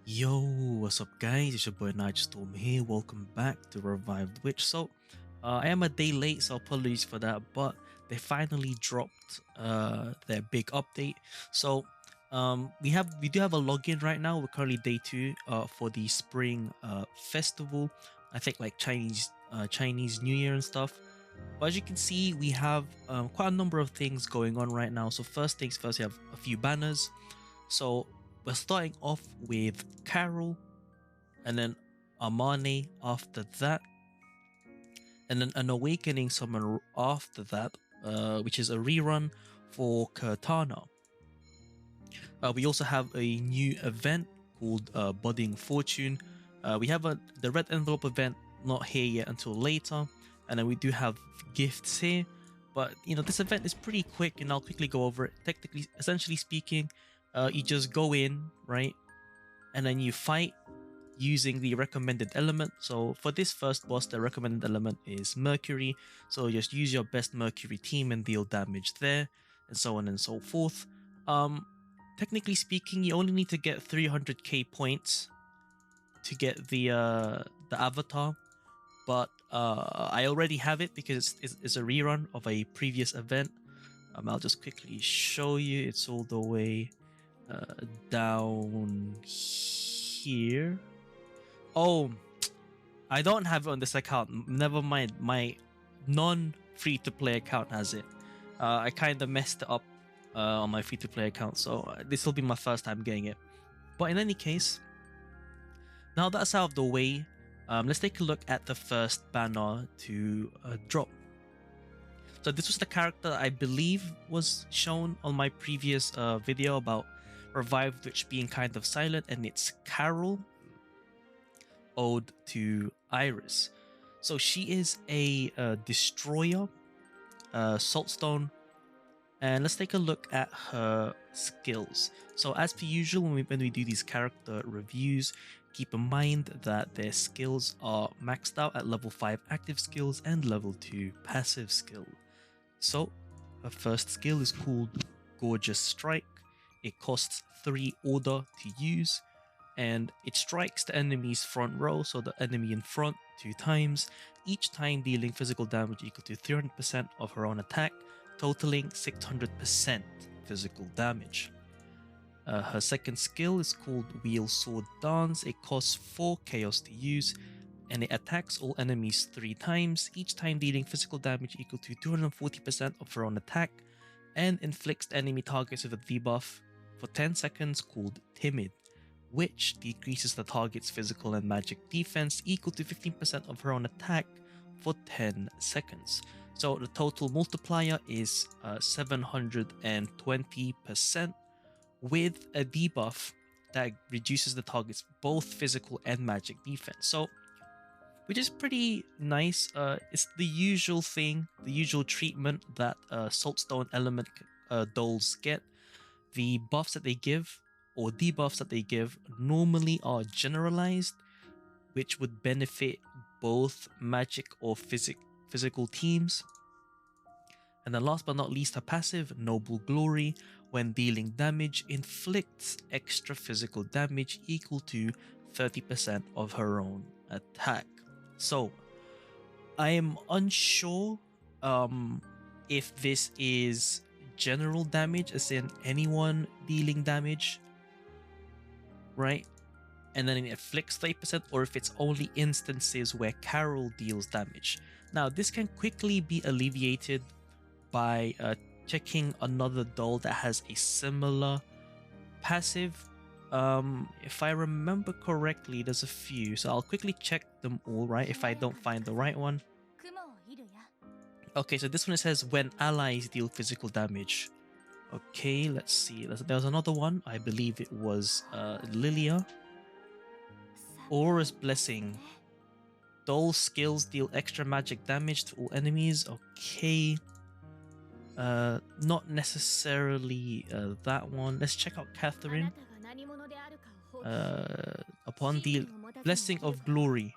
Yo, what's up guys? It's your boy Nitrostorm here. Welcome back to RevivedWitch. I am a day late, so apologies for that, but they finally dropped their big update. We do have a login right now. We're currently day 2 for the spring festival. I think like Chinese New Year and stuff. But as you can see, we have quite a number of things going on right now. So first things first, we have a few banners. So we're starting off with Carol, and then Amane after that, and then an Awakening Summon after that, which is a rerun for Cortana. We also have a new event called Budding Fortune. We have the Red Envelope event not here yet until later, and then we do have gifts here. But this event is pretty quick, and I'll quickly go over it. Technically, essentially speaking, you just go in, right, and then you fight using the recommended element. So for this first boss, the recommended element is Mercury, so just use your best Mercury team and deal damage there, and so on and so forth. Technically speaking, you only need to get 300k points to get the avatar, but I already have it because it's a rerun of a previous event. I'll just quickly show you. It's all the way down here. Oh, I don't have it on this account. Never mind, my non-free-to-play account has it. I kind of messed it up on my free-to-play account, so this will be my first time getting it. But in any case, now that's out of the way, let's take a look at the first banner to drop. So this was the character I believe was shown on my previous video about RevivedWitch being kind of silent, and it's Carol, Ode to Iris. So she is a destroyer, saltstone, and let's take a look at her skills. So as per usual, when we do these character reviews, keep in mind that their skills are maxed out at level 5 active skills and level 2 passive skill. So her first skill is called Gorgeous Strike. It costs 3 order to use, and it strikes the enemy's front row, so the enemy in front 2 times, each time dealing physical damage equal to 300% of her own attack, totaling 600% physical damage. Her second skill is called Wheel Sword Dance. It costs 4 chaos to use, and it attacks all enemies 3 times, each time dealing physical damage equal to 240% of her own attack, and inflicts enemy targets with a debuff for 10 seconds called Timid, which decreases the target's physical and magic defense equal to 15% of her own attack for 10 seconds. So the total multiplier is 720% with a debuff that reduces the target's both physical and magic defense. So, which is pretty nice. It's the usual thing, the usual treatment that Saltstone element dolls get. The buffs that they give, or debuffs that they give, normally are generalized, which would benefit both magic or physical teams. And then last but not least, her passive, Noble Glory, when dealing damage, inflicts extra physical damage equal to 30% of her own attack. So I am unsure if this is general damage, as in anyone dealing damage, right? And then it inflicts 30%, or if it's only instances where Carol deals damage. Now, this can quickly be alleviated by checking another doll that has a similar passive. If I remember correctly, there's a few, so I'll quickly check them all, right, if I don't find the right one. Okay, so this one, it says when allies deal physical damage. Okay, let's see. There was another one. I believe it was Lilia. Aura's Blessing. Doll skills deal extra magic damage to all enemies. Okay. Not necessarily that one. Let's check out Catherine. Upon the Blessing of Glory.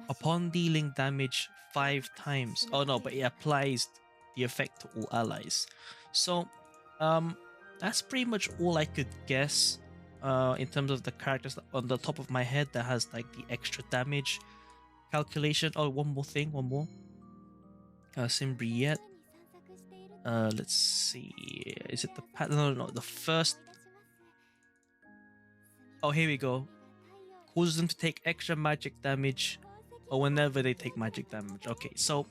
Upon dealing damage 5 times. Oh no, but it applies the effect to all allies. So that's pretty much all I could guess. in terms of the characters on the top of my head that has like the extra damage calculation. Oh, one more thing, one more. Simbriette. Let's see. Is it the no, the first. Oh, here we go. Causes them to take extra magic damage or whenever they take magic damage. Okay, so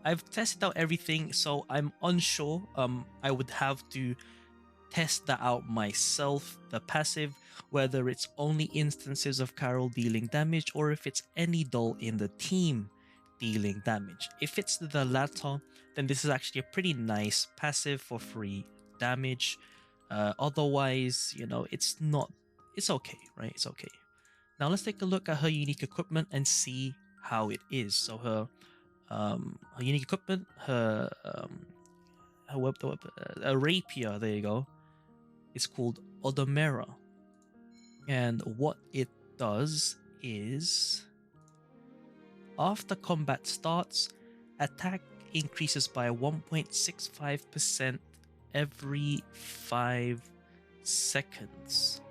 I've tested out everything, so I'm unsure. I would have to test that out myself, the passive, whether it's only instances of Carol dealing damage or if it's any doll in the team dealing damage. If it's the latter, then this is actually a pretty nice passive for free damage. Otherwise, you know, it's okay, right? It's okay. Now let's take a look at her unique equipment and see how it is. So her unique equipment, her a rapier, there you go. It's called Odomera. And what it does is, after combat starts, attack increases by 1.65% every 5 seconds.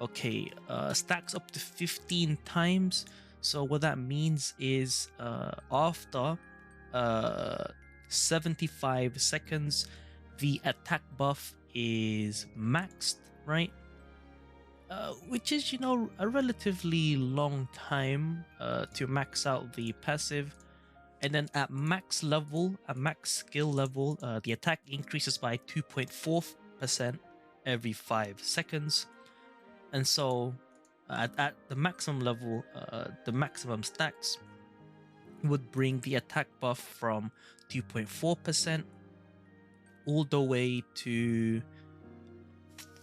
Okay, stacks up to 15 times. So what that means is after 75 seconds, the attack buff is maxed, right? Which is, you know, a relatively long time to max out the passive. And then at max level, at max skill level, the attack increases by 2.4% every 5 seconds. And so at the maximum level, the maximum stacks would bring the attack buff from 2.4% all the way to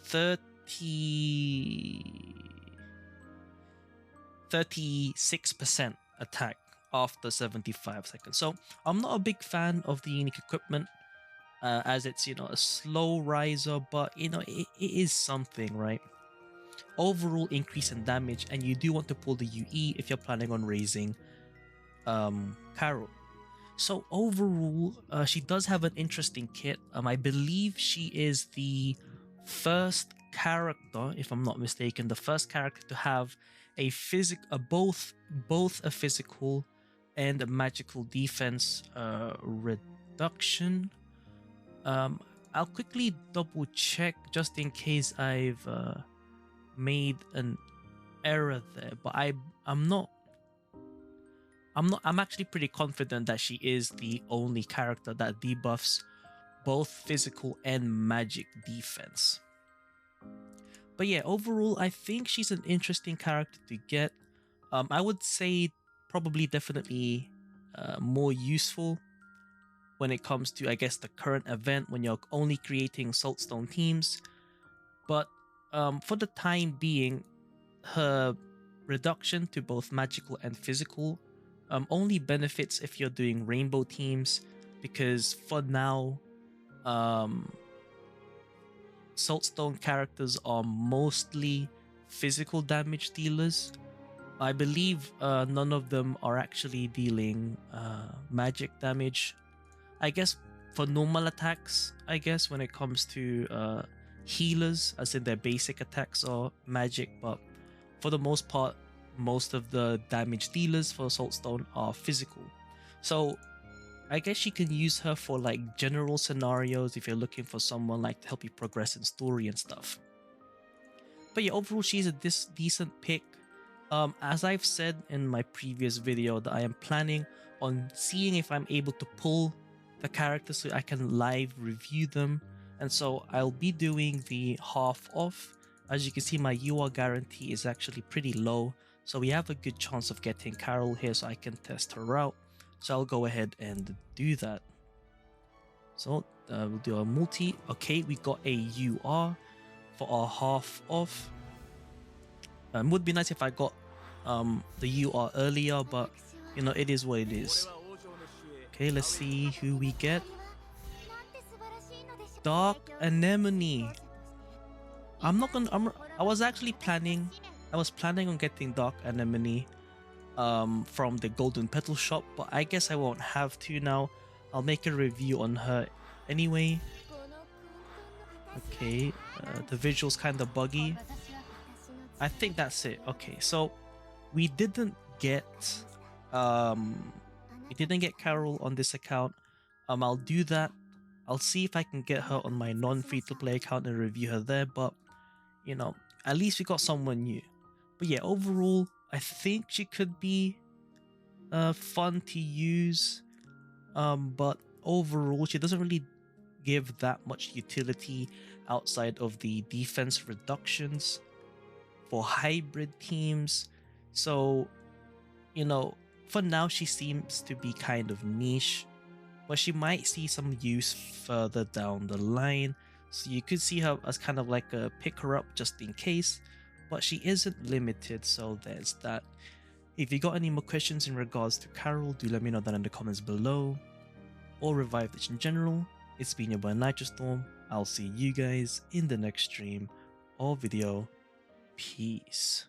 36% attack after 75 seconds. So I'm not a big fan of the unique equipment, as it's, you know, a slow riser, but you know, it is something, right? Overall increase in damage, and you do want to pull the UE if you're planning on raising Carol. So overall, she does have an interesting kit. I believe she is the first character, if I'm not mistaken, the first character to have a both a physical and a magical defense reduction. I'll quickly double check just in case I've made an error there, but I'm actually pretty confident that she is the only character that debuffs both physical and magic defense. But yeah, overall, I think she's an interesting character to get. I would say probably definitely more useful when it comes to, I guess, the current event when you're only creating Saltstone teams. But for the time being, her reduction to both magical and physical only benefits if you're doing rainbow teams, because for now, Saltstone characters are mostly physical damage dealers. I believe none of them are actually dealing magic damage. I guess for normal attacks, I guess when it comes to healers, as in their basic attacks are magic, but for the most part, most of the damage dealers for Saltstone are physical. So I guess you can use her for like general scenarios if you're looking for someone like to help you progress in story and stuff. But yeah, overall she's a decent pick. As I've said in my previous video, that I am planning on seeing if I'm able to pull the characters so I can live review them, and so I'll be doing the half off. As you can see, my UR guarantee is actually pretty low, so we have a good chance of getting Carol here so I can test her out. So I'll go ahead and do that. So we'll do a multi. Okay, we got a UR for our half off. Would be nice if I got the UR earlier, but you know, it is what it is. Okay, let's see who we get. Dark Anemone. I was planning on getting Dark Anemone from the Golden Petal shop, but I guess I won't have to now. I'll make a review on her anyway. Okay, the visual's kind of buggy. I think that's it. Okay, so we didn't get um Carol on this account. I'll do that. I'll see if I can get her on my non-free-to-play account and review her there, but you know, at least we got someone new. But yeah, overall, I think she could be fun to use. But overall, she doesn't really give that much utility outside of the defense reductions for hybrid teams. So, you know, for now, she seems to be kind of niche, but she might see some use further down the line. So you could see her as kind of like a pick her up just in case, but she isn't limited, so there's that. If you got any more questions in regards to Carol, do let me know down in the comments below, or RevivedWitch in general. It's been your boy Nitrostorm. I'll see you guys in the next stream or video. Peace.